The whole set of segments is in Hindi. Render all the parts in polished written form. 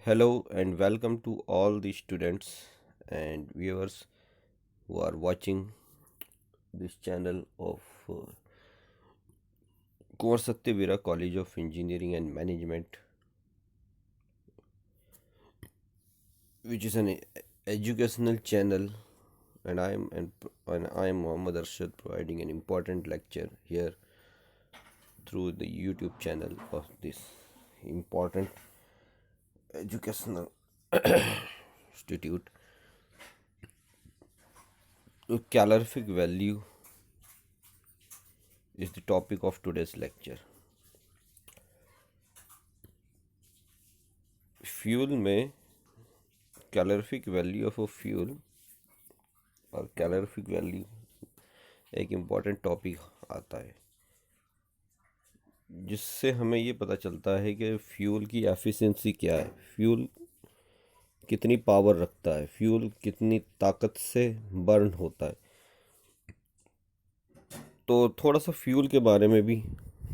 Hello and welcome to all the students and viewers who are watching this channel of Kumar Satyavira College of Engineering and Management, which is an educational channel, and I am Muhammad Arshad providing an important lecture here through the YouTube channel of this important educational institute. Calorific value is the topic of today's lecture. Fuel में calorific value of a fuel और कैलोरीफिक वैल्यू एक इम्पॉर्टेंट टॉपिक आता है जिससे हमें ये पता चलता है कि फ्यूल की एफिशिएंसी क्या है, फ्यूल कितनी पावर रखता है, फ्यूल कितनी ताकत से बर्न होता है। तो थोड़ा सा फ्यूल के बारे में भी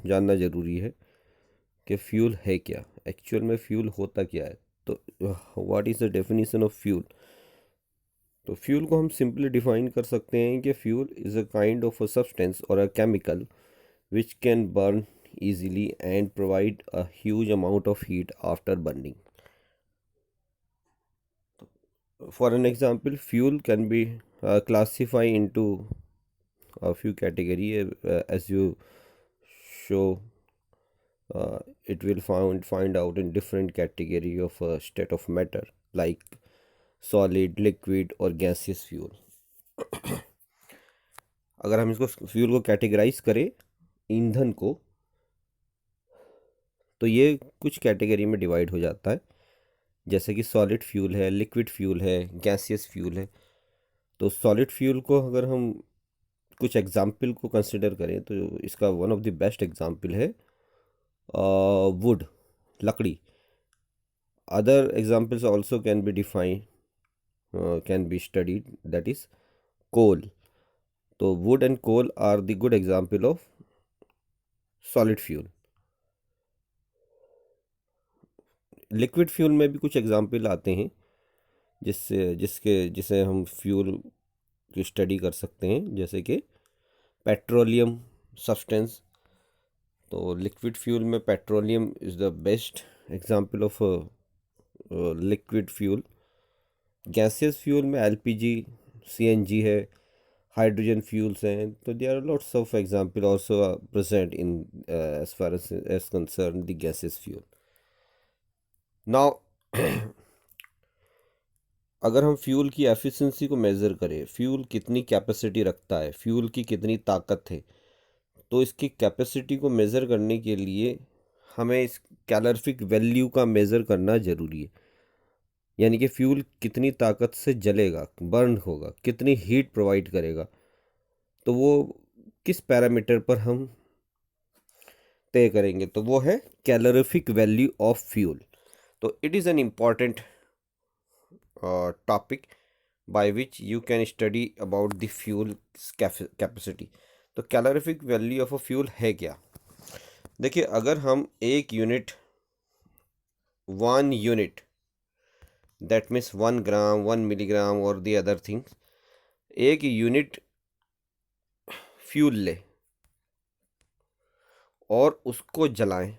जानना ज़रूरी है कि फ्यूल है क्या, एक्चुअल में फ्यूल होता क्या है। तो what is the definition of fuel. तो फ्यूल को हम सिंपली डिफाइन कर सकते हैं कि fuel is a kind of a substance और a chemical which can burn easily and provide a huge amount of heat after burning. For an example, fuel can be classified into a few categories as you show. It will find out in different category of state of matter like solid, liquid और gaseous fuel. अगर हम इसको फ्यूल को कैटेगराइज करें ईंधन को, तो ये कुछ कैटेगरी में डिवाइड हो जाता है, जैसे कि सॉलिड फ्यूल है, लिक्विड फ्यूल है, गैसियस फ्यूल है। तो सॉलिड फ्यूल को अगर हम कुछ एग्जाम्पल को कंसिडर करें तो इसका one of the best example है वुड, लकड़ी। Other examples also can be define, can be studied, that is coal. तो wood and coal are the good example of solid fuel. Liquid fuel में भी कुछ एग्जाम्पल आते हैं जिसे हम फ्यूल की स्टडी कर सकते हैं, जैसे कि पेट्रोलियम सब्सटेंस। तो लिक्विड फ्यूल में petroleum is the best example of liquid fuel. Gaseous fuel में एलपीजी, सीएनजी है, हाइड्रोजन फ्यूल्स हैं। तो there are lots of example also present in as far as concern the gaseous fuel. Now अगर हम फ्यूल की एफिशिएंसी को मेज़र करें, फ्यूल कितनी कैपेसिटी रखता है, फ्यूल की कितनी ताकत है, तो इसकी कैपेसिटी को मेज़र करने के लिए हमें इस कैलोरीफिक वैल्यू का मेज़र करना ज़रूरी है। यानी कि फ्यूल कितनी ताकत से जलेगा, बर्न होगा, कितनी हीट प्रोवाइड करेगा, तो वो किस पैरामीटर पर हम तय करेंगे, तो वो है कैलोरीफिक वैल्यू ऑफ फ्यूल। तो it is an important topic by which you can study about the fuel capacity. तो calorific value of a fuel है क्या। देखिए, अगर हम एक unit, 1 unit, that means 1 gram, 1 milligram और दी अदर थिंग्स, एक यूनिट फ्यूल ले और उसको जलाएं,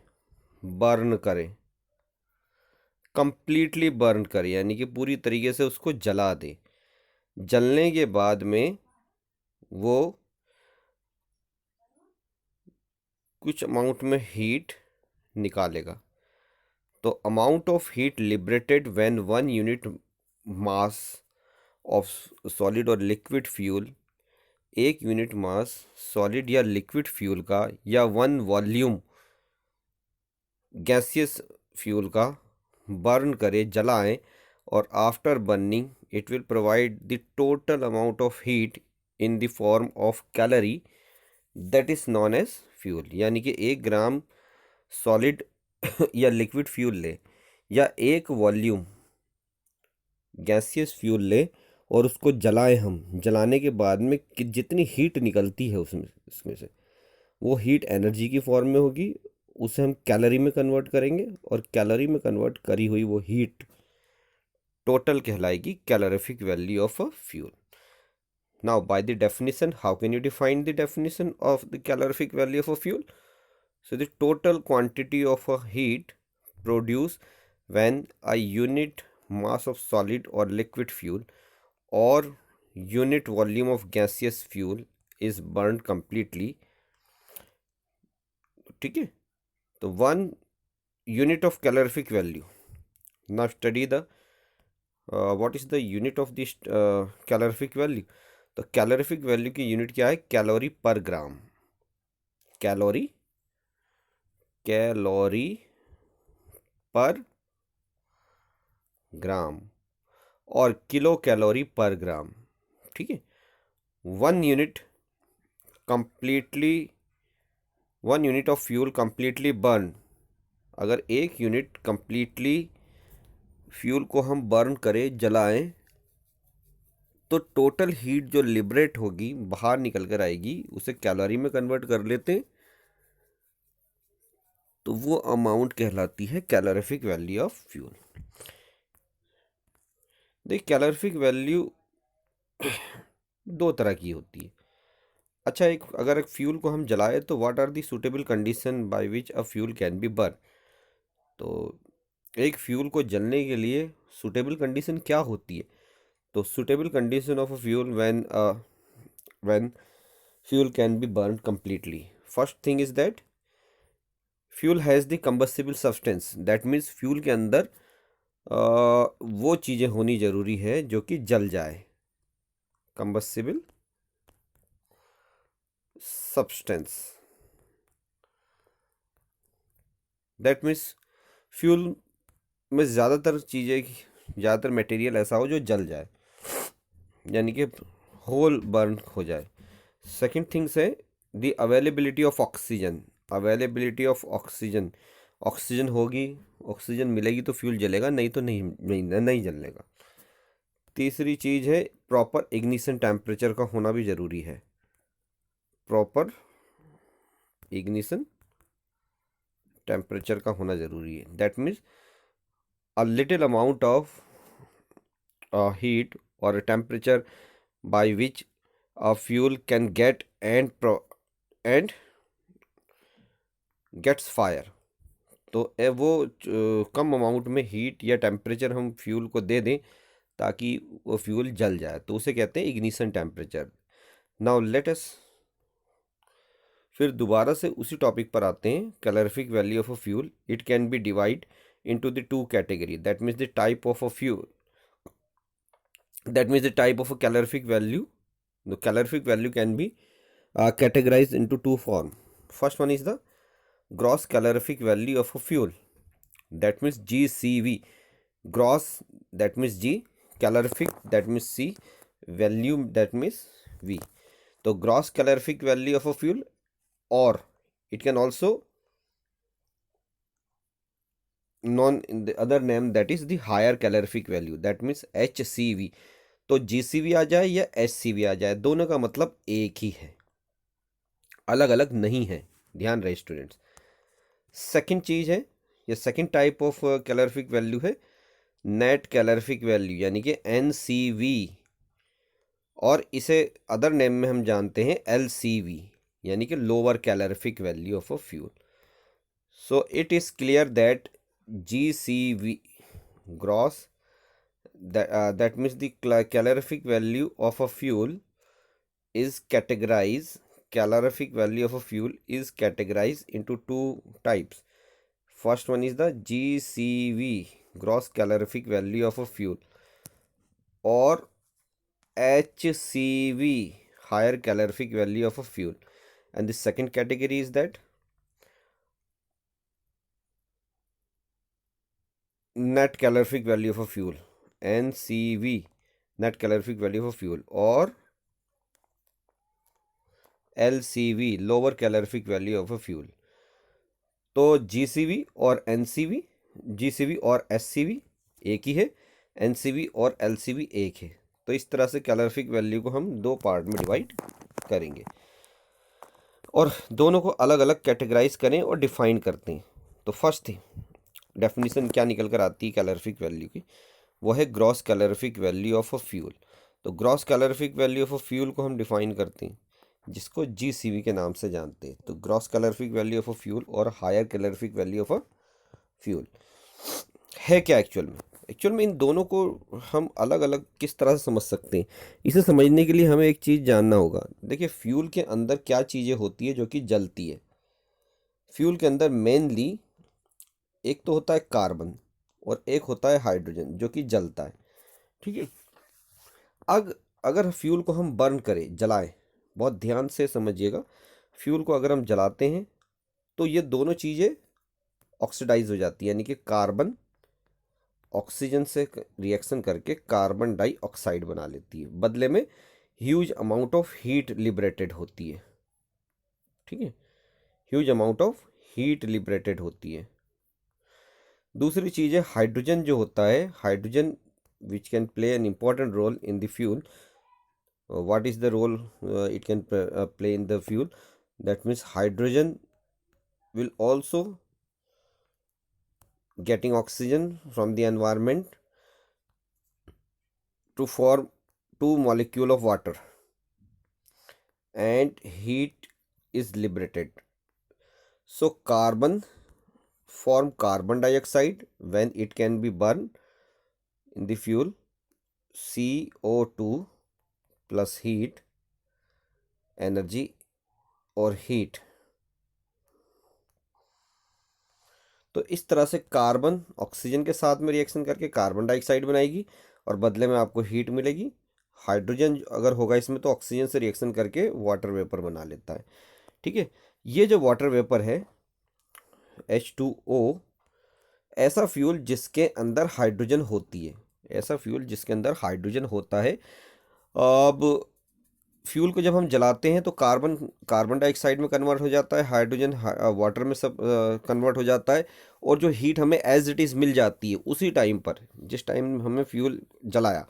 बर्न करें, कंप्लीटली बर्न करें, यानी कि पूरी तरीके से उसको जला दें। जलने के बाद में वो कुछ अमाउंट में हीट निकालेगा। तो amount of heat liberated when 1 unit mass of solid और लिक्विड फ्यूल, एक यूनिट मास सॉलिड या लिक्विड फ्यूल का या 1 वॉल्यूम गैसियस फ्यूल का बर्न करे, जलाएं, और after burning it will provide the total amount of heat in the form of calorie, that is known as fuel. यानी कि 1 ग्राम सॉलिड या लिक्विड फ्यूल ले या 1 वॉल्यूम गैसियस फ्यूल ले और उसको जलाएं हम, जलाने के बाद में जितनी हीट निकलती है उसमें से वो हीट एनर्जी की फॉर्म में होगी, उसे हम कैलोरी में कन्वर्ट करेंगे और कैलोरी में कन्वर्ट करी हुई वो हीट टोटल कहलाएगी calorific value of a fuel. Now by the definition, how can you define the definition of the calorific value of a fuel? So the total quantity of a heat produced when a unit mass of solid or liquid fuel or unit volume of gaseous fuel is burned completely. ठीक है, तो 1 unit of calorific value. Now study the what is the unit of this calorific value. तो calorific value की यूनिट क्या है? कैलोरी पर ग्राम. कैलोरी पर ग्राम और किलो कैलोरी पर ग्राम. ठीक है, 1 unit of fuel completely burn. अगर 1 unit कंप्लीटली फ्यूल को हम बर्न करें, जलाएं, तो टोटल हीट जो लिबरेट होगी, बाहर निकल कर आएगी, उसे कैलोरी में कन्वर्ट कर लेते हैं, तो वो अमाउंट कहलाती है कैलोरीफिक वैल्यू ऑफ फ्यूल. देखिए, कैलोरीफिक वैल्यू 2 तरह की होती है. अच्छा, अगर एक फ्यूल को हम जलाए तो what are the suitable condition by which a fuel can be burn. तो एक फ्यूल को जलने के लिए सुटेबल कंडीशन क्या होती है? तो suitable condition of a fuel when fuel can be burn completely. First thing is that fuel has the combustible substance. That means fuel के अंदर वो चीज़ें होनी ज़रूरी है जो कि जल जाए. Combustible substance, that means fuel में ज़्यादातर मटेरियल ऐसा हो जो जल जाए, यानी कि होल बर्न हो जाए. सेकंड थिंग्स है the availability of oxygen. Oxygen होगी, ऑक्सीजन मिलेगी तो फ्यूल जलेगा, नहीं तो नहीं जलेगा. तीसरी चीज़ है प्रॉपर इग्निशन टेम्परेचर का होना भी ज़रूरी है. प्रॉपर इग्निशन टेम्परेचर का होना ज़रूरी है. That means a little amount of heat or a temperature by which a fuel can get and gets fire. तो वो कम अमाउंट में हीट या टेम्परेचर हम फ्यूल को दे दें ताकि वो फ्यूल जल जाए, तो उसे कहते हैं ignition temperature. Now let us फिर दोबारा से उसी टॉपिक पर आते हैं. Calorific value of a fuel, it can be divide into the 2 category. That means the type of a fuel. That means the type of a calorific value. The calorific value can be categorized into 2 forms. First one is the gross calorific value of a fuel. That means GCV. Gross, that means G. Calorific, that means C. Value, that means V. So gross calorific value of a fuel, or it can also known in the other name, that is the higher calorific value. That means HCV. तो GCV आ जाए या HCV आ जाए, दोनों का मतलब एक ही है, अलग अलग नहीं है. ध्यान रहे स्टूडेंट्स. सेकंड चीज़ है, या second type of calorific value है नेट कैलोरीफिक वैल्यू, यानी कि NCV, और इसे अदर नेम में हम जानते हैं LCV, यानी कि lower calorific value of a fuel. So it is clear that GCV, gross, that means the calorific value of a fuel is categorized. Calorific value of a fuel is categorized into 2 types. First one is the GCV, gross calorific value of a fuel, or HCV, higher calorific value of a fuel. And the second category is that net calorific value of a fuel, NCV, net calorific value of a fuel, और LCV, lower calorific value of a fuel. तो GCV और NCV, GCV और SCV एक ही है, NCV और LCV एक है. तो इस तरह से कैलोरीफिक वैल्यू को हम 2 पार्ट में डिवाइड करेंगे. और दोनों को अलग अलग कैटेगराइज करें और डिफाइन करते हैं। तो फर्स्ट डेफिनेशन क्या निकल कर आती है कैलोरीफिक वैल्यू की, वो है gross calorific value of a fuel. तो gross calorific value of a fuel को हम डिफाइन करते हैं जिसको जीसीवी के नाम से जानते हैं। तो gross calorific value of a fuel और higher calorific value of a fuel है क्या एक्चुअल में इन दोनों को हम अलग अलग किस तरह से समझ सकते हैं, इसे समझने के लिए हमें एक चीज़ जानना होगा। देखिए फ्यूल के अंदर क्या चीज़ें होती है जो कि जलती है। फ्यूल के अंदर मेनली एक तो होता है कार्बन और एक होता है हाइड्रोजन जो कि जलता है, ठीक है। अगर फ्यूल को हम बर्न करें, जलाएं, बहुत ध्यान से समझिएगा, फ्यूल को अगर हम जलाते हैं तो ये दोनों चीज़ें ऑक्सीडाइज हो जाती है, यानी कि कार्बन ऑक्सीजन से रिएक्शन करके कार्बन डाइऑक्साइड बना लेती है, बदले में huge amount of heat liberated होती है, ठीक है, huge amount of heat liberated होती है। दूसरी चीज़ है हाइड्रोजन जो होता है, hydrogen which can play an important role in the fuel. what is the role it can play in the fuel? That means hydrogen will also getting oxygen from the environment to form two molecule of water and heat is liberated. So carbon form carbon dioxide when it can be burned in the fuel, CO2 plus heat, energy और heat। तो इस तरह से कार्बन ऑक्सीजन के साथ में रिएक्शन करके कार्बन डाइऑक्साइड बनाएगी और बदले में आपको हीट मिलेगी। हाइड्रोजन अगर होगा इसमें तो ऑक्सीजन से रिएक्शन करके वाटर वेपर बना लेता है, ठीक है। ये जो वाटर वेपर है H2O, ऐसा फ्यूल जिसके अंदर हाइड्रोजन होती है, ऐसा फ्यूल जिसके अंदर हाइड्रोजन होता है। अब फ्यूल को जब हम जलाते हैं तो कार्बन कार्बन डाइऑक्साइड में कन्वर्ट हो जाता है, हाइड्रोजन वाटर में सब कन्वर्ट हो जाता है, और जो हीट हमें एज इट इज़ मिल जाती है उसी टाइम पर, जिस टाइम हमने फ्यूल जलाया,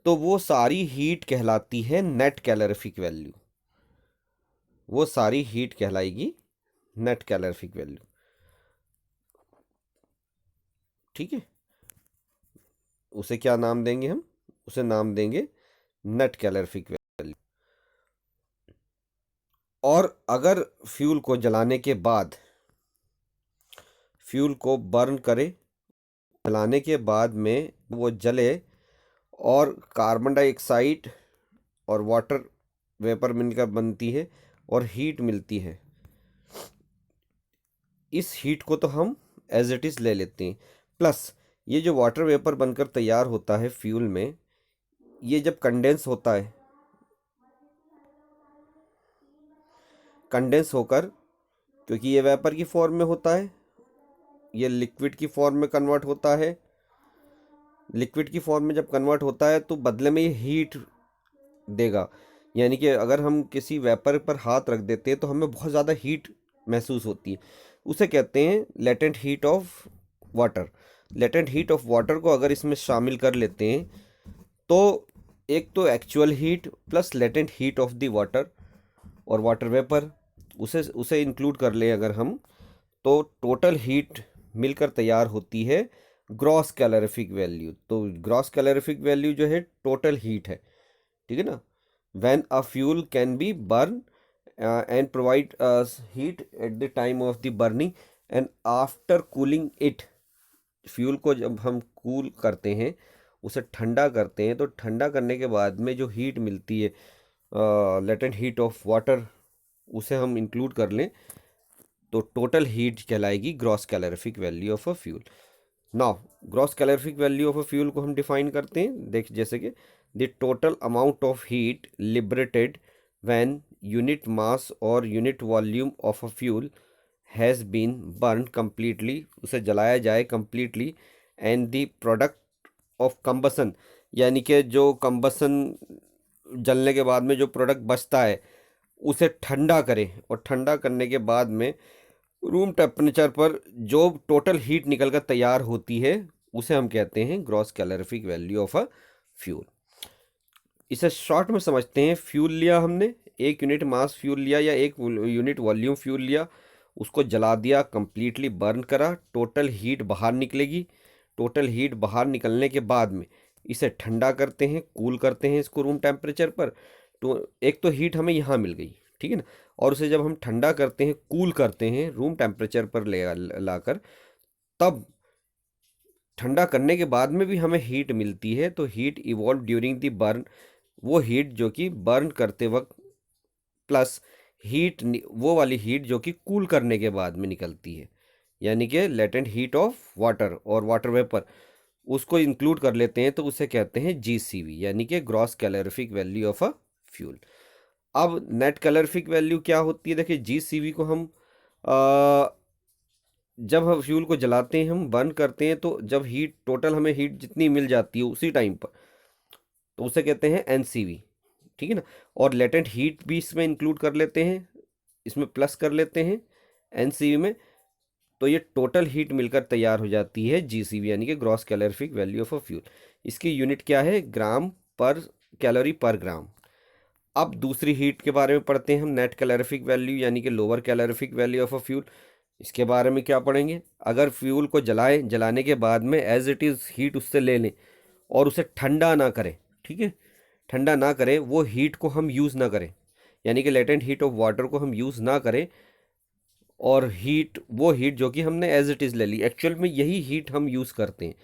तो वो सारी हीट कहलाती है नेट कैलोरीफिक वैल्यू। वो सारी हीट कहलाएगी नेट कैलोरीफिक वैल्यू, ठीक है। उसे क्या नाम देंगे हम? उसे नाम देंगे नेट कैलोरीफिक वैल्यू। और अगर फ्यूल को जलाने के बाद, फ्यूल को बर्न करें, जलाने के बाद में वो जले और कार्बन डाइऑक्साइड और वाटर वेपर मिलकर बनती है और हीट मिलती है, इस हीट को तो हम एज इट इज़ ले लेते हैं। प्लस ये जो वाटर वेपर बनकर तैयार होता है फ्यूल में, ये जब कंडेंस होता है, कंडेंस होकर, क्योंकि ये वेपर की फॉर्म में होता है, ये लिक्विड की फॉर्म में कन्वर्ट होता है। लिक्विड की फॉर्म में जब कन्वर्ट होता है तो बदले में ये हीट देगा, यानी कि अगर हम किसी वेपर पर हाथ रख देते हैं तो हमें बहुत ज़्यादा हीट महसूस होती है, उसे कहते हैं latent heat of water. Latent heat of water को अगर इसमें शामिल कर लेते हैं तो एक तो actual heat plus latent heat of the water और वाटर वेपर, उसे इंक्लूड कर लें अगर हम, तो टोटल हीट मिलकर तैयार होती है ग्रॉस कैलोरीफिक वैल्यू। तो ग्रॉस कैलोरीफिक वैल्यू जो है टोटल हीट है, ठीक है ना। When a fuel can be burn and provide heat at the time of the burning and after cooling it, fuel को जब हम कूल करते हैं, उसे ठंडा करते हैं, तो ठंडा करने के बाद में जो हीट मिलती है लेटेंट हीट ऑफ वाटर, उसे हम इंक्लूड कर लें तो टोटल हीट कहलाएगी gross calorific value of a fuel. Now gross calorific value of a fuel को हम डिफाइन करते हैं, देख जैसे कि the total amount of heat liberated when unit mass और unit volume of a fuel has been burn completely, उसे जलाया जाए completely, and the product of combustion, यानी कि जो कंबसन जलने के बाद में जो प्रोडक्ट बचता है उसे ठंडा करें, और ठंडा करने के बाद में रूम टेम्परेचर पर जो टोटल हीट निकल कर तैयार होती है उसे हम कहते हैं gross calorific value of a fuel. इसे शॉर्ट में समझते हैं, फ्यूल लिया हमने, एक यूनिट मास फ्यूल लिया या एक यूनिट वॉल्यूम फ्यूल लिया, उसको जला दिया, कंप्लीटली बर्न करा, टोटल हीट बाहर निकलेगी। टोटल हीट बाहर निकलने के बाद में इसे ठंडा करते हैं, कूल करते हैं इसको रूम टेम्परेचर पर। तो एक तो हीट हमें यहाँ मिल गई, ठीक है ना, और उसे जब हम ठंडा करते हैं, कूल करते हैं रूम टेम्परेचर पर ले लाकर, तब ठंडा करने के बाद में भी हमें हीट मिलती है। तो heat evolve during the burn, वो हीट जो कि बर्न करते वक्त, प्लस हीट वो वाली हीट जो कि कूल करने के बाद में निकलती है, यानी कि लेटेंट हीट ऑफ वाटर और वाटर वेपर, उसको इंक्लूड कर लेते हैं, तो उसे कहते हैं जीसीवी, यानी कि gross calorific value of a fuel. अब नेट कैलोरीफिक वैल्यू क्या होती है? देखिए, जीसीवी को हम जब हम फ्यूल को जलाते हैं, हम बर्न करते हैं, तो जब हीट टोटल हमें हीट जितनी मिल जाती है उसी टाइम पर, तो उसे कहते हैं एनसीवी, ठीक है ना। और लेटेंट हीट भी इसमें इंक्लूड कर लेते हैं, इसमें प्लस कर लेते हैं एनसीवी में, तो ये टोटल हीट मिलकर तैयार हो जाती है जीसीवी, यानी कि gross calorific value of a fuel. इसकी यूनिट क्या है? ग्राम पर कैलोरी पर ग्राम। अब दूसरी हीट के बारे में पढ़ते हैं हम, नेट कैलोरीफिक वैल्यू यानी कि lower calorific value of a fuel. इसके बारे में क्या पढ़ेंगे? अगर फ्यूल को जलाने के बाद में एज इट इज़ हीट उससे ले लें और उसे ठंडा ना करें, ठीक है, ठंडा ना करें, वो हीट को हम यूज़ ना करें, यानी कि लेटेंट हीट ऑफ वाटर को हम यूज़ ना करें, और वो हीट जो कि हमने एज इट इज़ ले ली, एक्चुअल में यही हीट हम यूज़ करते हैं।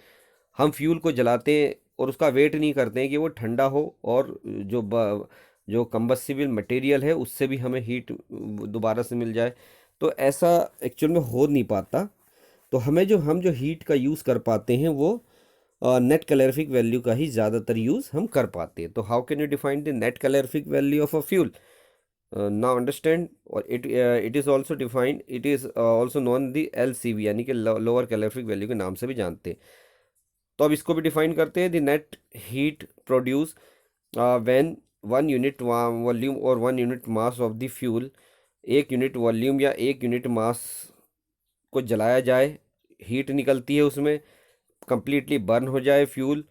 हम फ्यूल को जलाते हैं और उसका वेट नहीं करते हैं कि वो ठंडा हो, और जो कंबस्टिबल मटेरियल है उससे भी हमें हीट दोबारा से मिल जाए, तो ऐसा एक्चुअल में हो नहीं पाता। तो हम जो हीट का यूज़ कर पाते हैं वो नेट कैलोरीफिक वैल्यू का ही ज़्यादातर यूज़ हम कर पाते हैं। तो how can you define the net calorific value of a fuel? Now understand, और it is also defined, it is also known the LCV, यानी कि लोअर कैलोरीफिक वैल्यू के नाम से भी जानते हैं। तो अब इसको भी डिफाइन करते हैं, the net heat produce when 1 unit volume और 1 unit mass of the fuel, एक यूनिट वॉल्यूम या एक यूनिट मास को जलाया जाए, हीट निकलती है उसमें, कंप्लीटली बर्न हो जाए फ्यूल,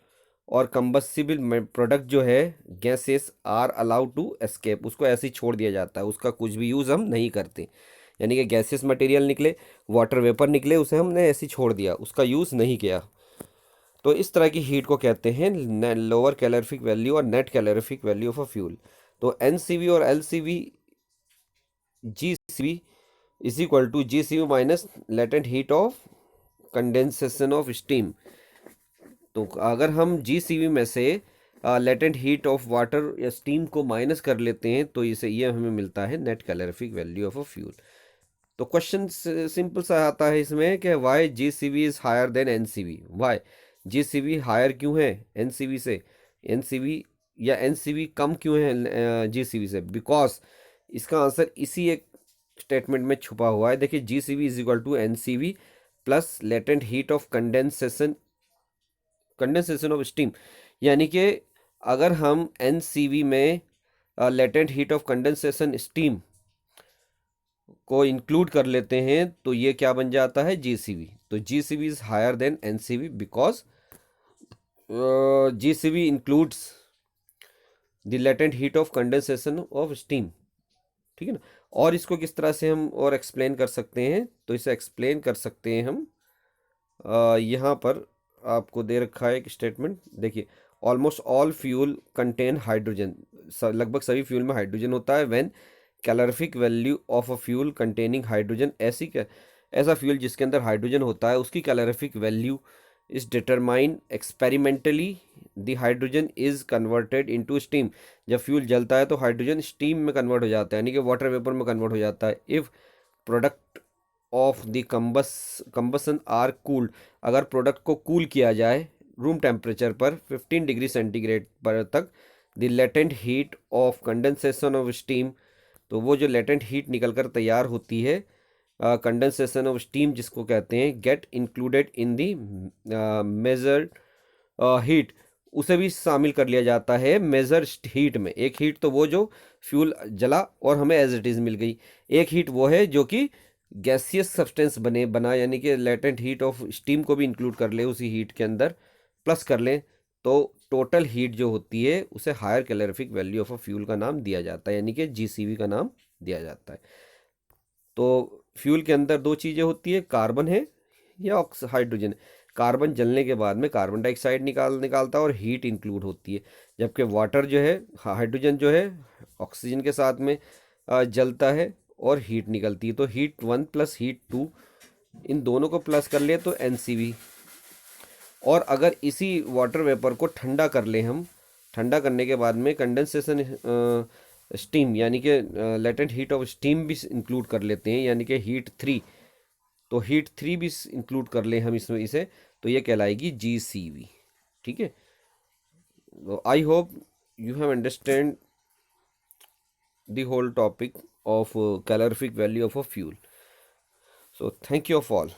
और कंबस्टिबल प्रोडक्ट जो है gases are allowed to escape, उसको ऐसे ही छोड़ दिया जाता है, उसका कुछ भी यूज़ हम नहीं करते, यानी कि गैसेस मटेरियल निकले, वाटर वेपर निकले, उसे हमने ऐसे ही छोड़ दिया, उसका यूज़ नहीं किया। तो इस तरह की हीट को कहते हैं लोअर कैलोरीफिक वैल्यू और net calorific value of a fuel. तो एनसीवी और LCV, GCV is equal to GCV minus latent heat of condensation of steam. तो अगर हम जीसीवी में से लेटेंट हीट ऑफ वाटर या स्टीम को माइनस कर लेते हैं, तो ये हमें मिलता है net calorific value of a fuel. तो क्वेश्चन सिंपल सा आता है इसमें कि why GCV is higher than NCV, why GCV higher क्यों है एनसीवी से, एनसीवी या एनसीवी कम क्यों है जीसीवी से? बिकॉज इसका आंसर इसी एक स्टेटमेंट में छुपा हुआ है। देखिए, GCV is equal to NCV plus latent heat of condensation of steam, यानी कि अगर हम एनसीवी में latent heat of condensation steam को इंक्लूड कर लेते हैं, तो ये क्या बन जाता है? जीसीवी। तो GCV is higher than NCV because GCV includes the latent heat of condensation of steam, ठीक है ना। और इसको किस तरह से हम और एक्सप्लेन कर सकते हैं? तो इसे एक्सप्लेन कर सकते हैं हम, यहाँ पर आपको दे रखा है एक स्टेटमेंट, देखिए, almost all fuel contain hydrogen, लगभग सभी फ्यूल में हाइड्रोजन होता है। When calorific value of a fuel containing hydrogen, ऐसा फ्यूल जिसके अंदर हाइड्रोजन होता है, उसकी calorific value is determine experimentally, the hydrogen is converted into steam. जब फ्यूल जलता है तो हाइड्रोजन स्टीम में कन्वर्ट हो जाता है, यानी कि वाटर वेपर में कन्वर्ट हो जाता है। If product of the combustion are cooled, अगर प्रोडक्ट को कूल किया जाए रूम टेम्परेचर पर 15 डिग्री सेंटीग्रेड पर तक, the latent heat of condensation of steam, तो वो जो लेटेंट हीट निकल कर तैयार होती है, कंडेंसेशन ऑफ स्टीम जिसको कहते हैं, get included in the measured heat, उसे भी शामिल कर लिया जाता है मेजर हीट में। एक हीट तो वो जो फ्यूल जला और हमें एज इट इज़ मिल गई, एक हीट वो है जो कि गैसियस सब्सटेंस बना, यानी कि लेटेंट हीट ऑफ स्टीम को भी इंक्लूड कर ले उसी हीट के अंदर, प्लस कर लें, तो टोटल हीट जो होती है उसे higher calorific value of a fuel का नाम दिया जाता है, यानी कि जीसीवी का नाम दिया जाता है। तो फ्यूल के अंदर दो चीज़ें होती है, कार्बन है या हाइड्रोजन। कार्बन जलने के बाद में कार्बन डाइऑक्साइड निकालता है और हीट इंक्लूड होती है, जबकि वाटर जो है, हाइड्रोजन जो है ऑक्सीजन के साथ में जलता है और हीट निकलती है। तो हीट 1 प्लस हीट 2, इन दोनों को प्लस कर ले तो एनसीवी। और अगर इसी वाटर वेपर को ठंडा कर ले हम, ठंडा करने के बाद में कंडेंसेशन स्टीम यानी कि लेटेंट हीट ऑफ स्टीम भी इंक्लूड कर लेते हैं, यानी कि हीट 3, तो हीट 3 भी इंक्लूड कर ले हम इसमें इसे, तो ये कहलाएगी जीसीवी। ठीक है, तो I hope you have understand the whole topic of calorific value of a fuel. So thank you of all.